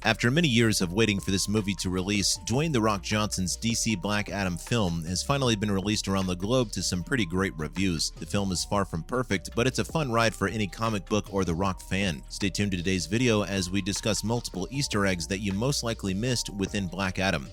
After many years of waiting for this movie to release, Dwayne "The Rock" Johnson's DC Black Adam film has finally been released around the globe to some pretty great reviews. The film is far from perfect, but it's a fun ride for any comic book or The Rock fan. Stay tuned to today's video as we discuss multiple Easter eggs that you most likely missed within Black Adam.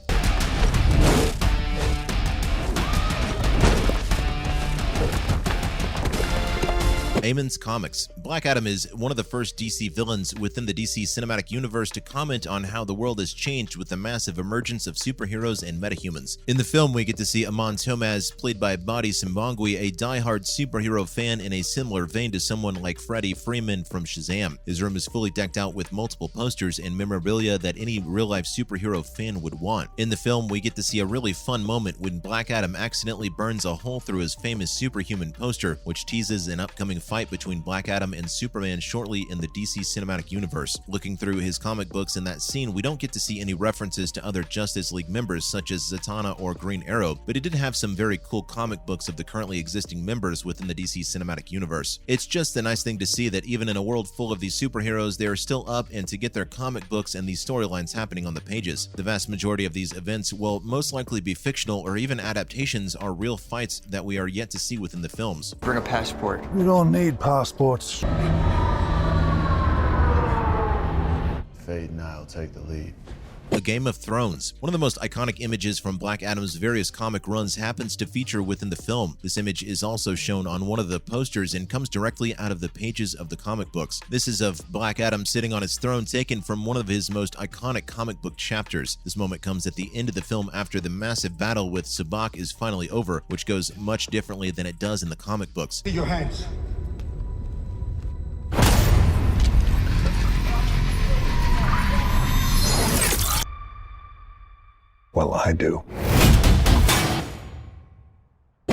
Amon's Comics. Black Adam is one of the first DC villains within the DC Cinematic Universe to comment on how the world has changed with the massive emergence of superheroes and metahumans. In the film, we get to see Amon Tomaz, played by Badi Simbangui, a die-hard superhero fan in a similar vein to someone like Freddie Freeman from Shazam. His room is fully decked out with multiple posters and memorabilia that any real-life superhero fan would want. In the film, we get to see a really fun moment when Black Adam accidentally burns a hole through his famous Superhuman poster, which teases an upcoming fight between Black Adam and Superman shortly in the DC Cinematic Universe. Looking through his comic books in that scene, we don't get to see any references to other Justice League members such as Zatanna or Green Arrow, but it did have some very cool comic books of the currently existing members within the DC Cinematic Universe. It's just a nice thing to see that even in a world full of these superheroes, they are still up and to get their comic books and these storylines happening on the pages. The vast majority of these events will most likely be fictional or even adaptations or real fights that we are yet to see within the films. Bring a passport. We don't need passports. Fate and I'll take the lead. A Game of Thrones. One of the most iconic images from Black Adam's various comic runs happens to feature within the film. This image is also shown on one of the posters and comes directly out of the pages of the comic books. This is of Black Adam sitting on his throne, taken from one of his most iconic comic book chapters. This moment comes at the end of the film after the massive battle with Sabbac is finally over, which goes much differently than it does in the comic books. Your hands. Well, I do.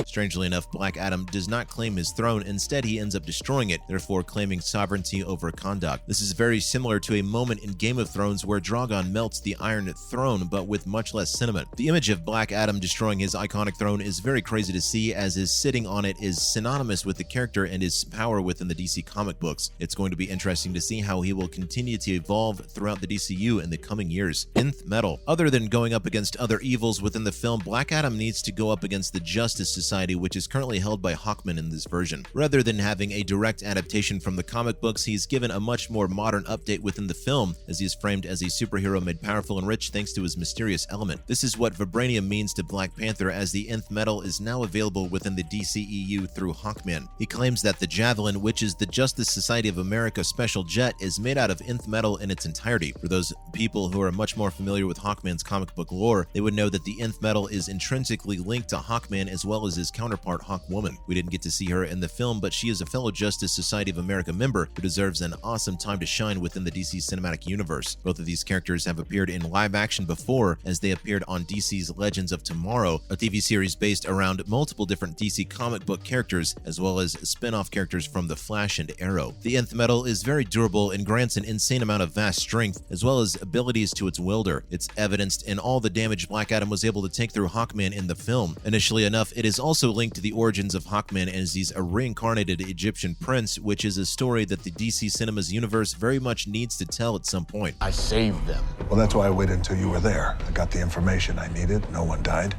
Strangely enough, Black Adam does not claim his throne. Instead, he ends up destroying it, therefore claiming sovereignty over Kahndaq. This is very similar to a moment in Game of Thrones where Drogon melts the Iron Throne, but with much less sentiment. The image of Black Adam destroying his iconic throne is very crazy to see, as his sitting on it is synonymous with the character and his power within the DC comic books. It's going to be interesting to see how he will continue to evolve throughout the DCU in the coming years. Nth Metal. Other than going up against other evils within the film, Black Adam needs to go up against the Justice Society, which is currently held by Hawkman in this version. Rather than having a direct adaptation from the comic books, he's given a much more modern update within the film, as he is framed as a superhero made powerful and rich thanks to his mysterious element. This is what vibranium means to Black Panther, as the Nth Metal is now available within the DCEU through Hawkman. He claims that the Javelin, which is the Justice Society of America special jet, is made out of Nth Metal in its entirety. For those people who are much more familiar with Hawkman's comic book lore, they would know that the Nth Metal is intrinsically linked to Hawkman as well as his counterpart Hawkwoman. We didn't get to see her in the film, but she is a fellow Justice Society of America member who deserves an awesome time to shine within the DC Cinematic Universe. Both of these characters have appeared in live action before, as they appeared on DC's Legends of Tomorrow, a TV series based around multiple different DC comic book characters, as well as spin-off characters from The Flash and Arrow. The Nth Metal is very durable and grants an insane amount of vast strength, as well as abilities to its wielder. It's evidenced in all the damage Black Adam was able to take through Hawkman in the film. Initially enough, it is also linked to the origins of Hawkman, as he's a reincarnated Egyptian prince, which is a story that the DC Cinemas universe very much needs to tell at some point. I saved them. Well, that's why I waited until you were there. I got the information I needed. No one died.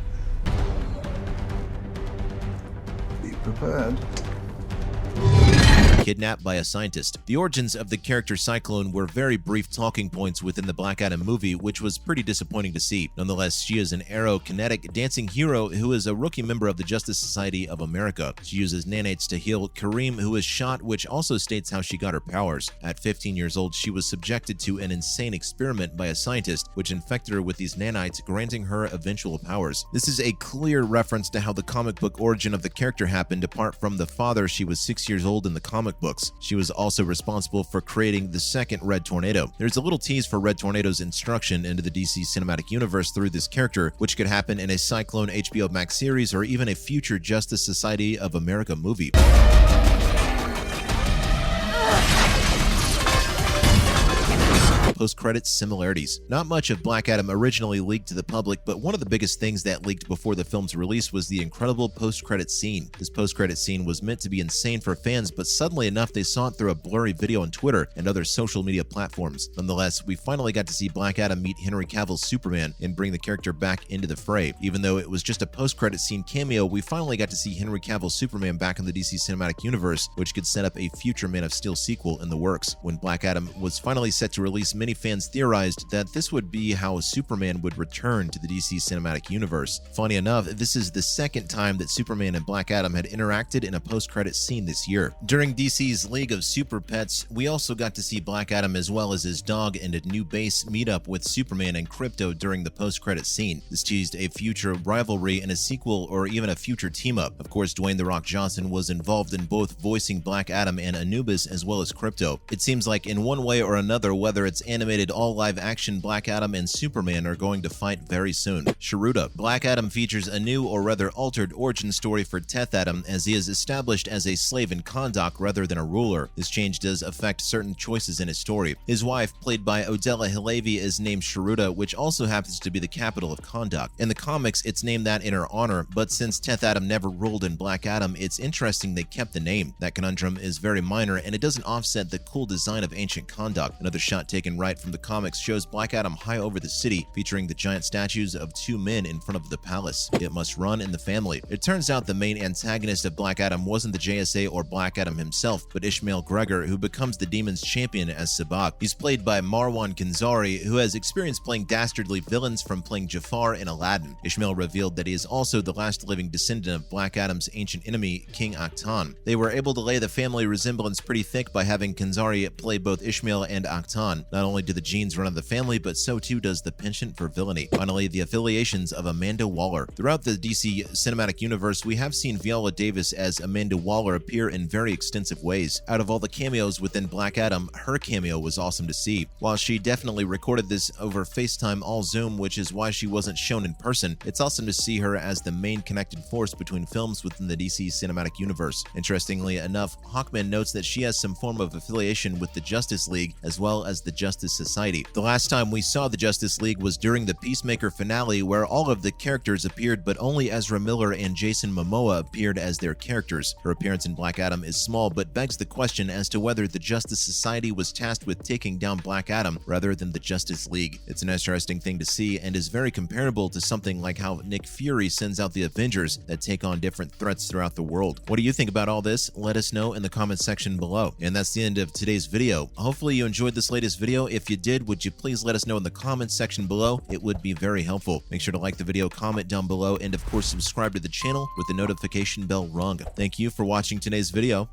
Be prepared. Kidnapped by a scientist. The origins of the character Cyclone were very brief talking points within the Black Adam movie, which was pretty disappointing to see. Nonetheless, she is an Arrow-kinetic dancing hero who is a rookie member of the Justice Society of America. She uses nanites to heal Kareem, who is shot, which also states how she got her powers. At 15 years old, she was subjected to an insane experiment by a scientist, which infected her with these nanites, granting her eventual powers. This is a clear reference to how the comic book origin of the character happened, apart from the father. She was 6 years old in the comic books. She was also responsible for creating the second Red Tornado. There's a little tease for Red Tornado's instruction into the DC Cinematic Universe through this character, which could happen in a Cyclone HBO Max series or even a future Justice Society of America movie. post-credits similarities. Not much of Black Adam originally leaked to the public, but one of the biggest things that leaked before the film's release was the incredible post-credit scene. This post-credit scene was meant to be insane for fans, but suddenly enough they saw it through a blurry video on Twitter and other social media platforms. Nonetheless, we finally got to see Black Adam meet Henry Cavill's Superman and bring the character back into the fray. Even though it was just a post-credit scene cameo, we finally got to see Henry Cavill's Superman back in the DC Cinematic Universe, which could set up a future Man of Steel sequel in the works. When Black Adam was finally set to release, many fans theorized that this would be how Superman would return to the DC Cinematic Universe. Funny enough, this is the second time that Superman and Black Adam had interacted in a post-credit scene this year. During DC's League of Super Pets, we also got to see Black Adam as well as his dog and a new base meet up with Superman and Krypto during the post-credit scene. This teased a future rivalry and a sequel or even a future team-up. Of course, Dwayne "The Rock" Johnson was involved in both voicing Black Adam and Anubis as well as Krypto. It seems like in one way or another, whether it's animated all live-action, Black Adam and Superman are going to fight very soon. Shuruda. Black Adam features a new or rather altered origin story for Teth Adam, as he is established as a slave in Kahndaq rather than a ruler. This change does affect certain choices in his story. His wife, played by Odella Hilavi, is named Shuruda, which also happens to be the capital of Kahndaq. In the comics, it's named that in her honor, but since Teth Adam never ruled in Black Adam, it's interesting they kept the name. That conundrum is very minor, and it doesn't offset the cool design of ancient Kahndaq. Another shot taken right from the comics shows Black Adam high over the city, featuring the giant statues of two men in front of the palace. It must run in the family. It turns out the main antagonist of Black Adam wasn't the JSA or Black Adam himself, but Ishmael Gregor, who becomes the demon's champion as Sabbac. He's played by Marwan Kenzari, who has experience playing dastardly villains from playing Jafar in Aladdin. Ishmael revealed that he is also the last living descendant of Black Adam's ancient enemy, King Akhtan. They were able to lay the family resemblance pretty thick by having Kenzari play both Ishmael and Akhtan. Not only do the genes run in the family, but so too does the penchant for villainy. Finally, the affiliations of Amanda Waller. Throughout the DC Cinematic Universe, we have seen Viola Davis as Amanda Waller appear in very extensive ways. Out of all the cameos within Black Adam, her cameo was awesome to see. While she definitely recorded this over FaceTime all Zoom, which is why she wasn't shown in person, it's awesome to see her as the main connected force between films within the DC Cinematic Universe. Interestingly enough, Hawkman notes that she has some form of affiliation with the Justice League as well as the Justice Society. The last time we saw the Justice League was during the Peacemaker finale, where all of the characters appeared, but only Ezra Miller and Jason Momoa appeared as their characters. Her appearance in Black Adam is small, but begs the question as to whether the Justice Society was tasked with taking down Black Adam rather than the Justice League. It's an interesting thing to see and is very comparable to something like how Nick Fury sends out the Avengers that take on different threats throughout the world. What do you think about all this? Let us know in the comments section below. And that's the end of today's video. Hopefully you enjoyed this latest video. If you did, would you please let us know in the comments section below? It would be very helpful. Make sure to like the video, comment down below, and of course subscribe to the channel with the notification bell rung. Thank you for watching today's video.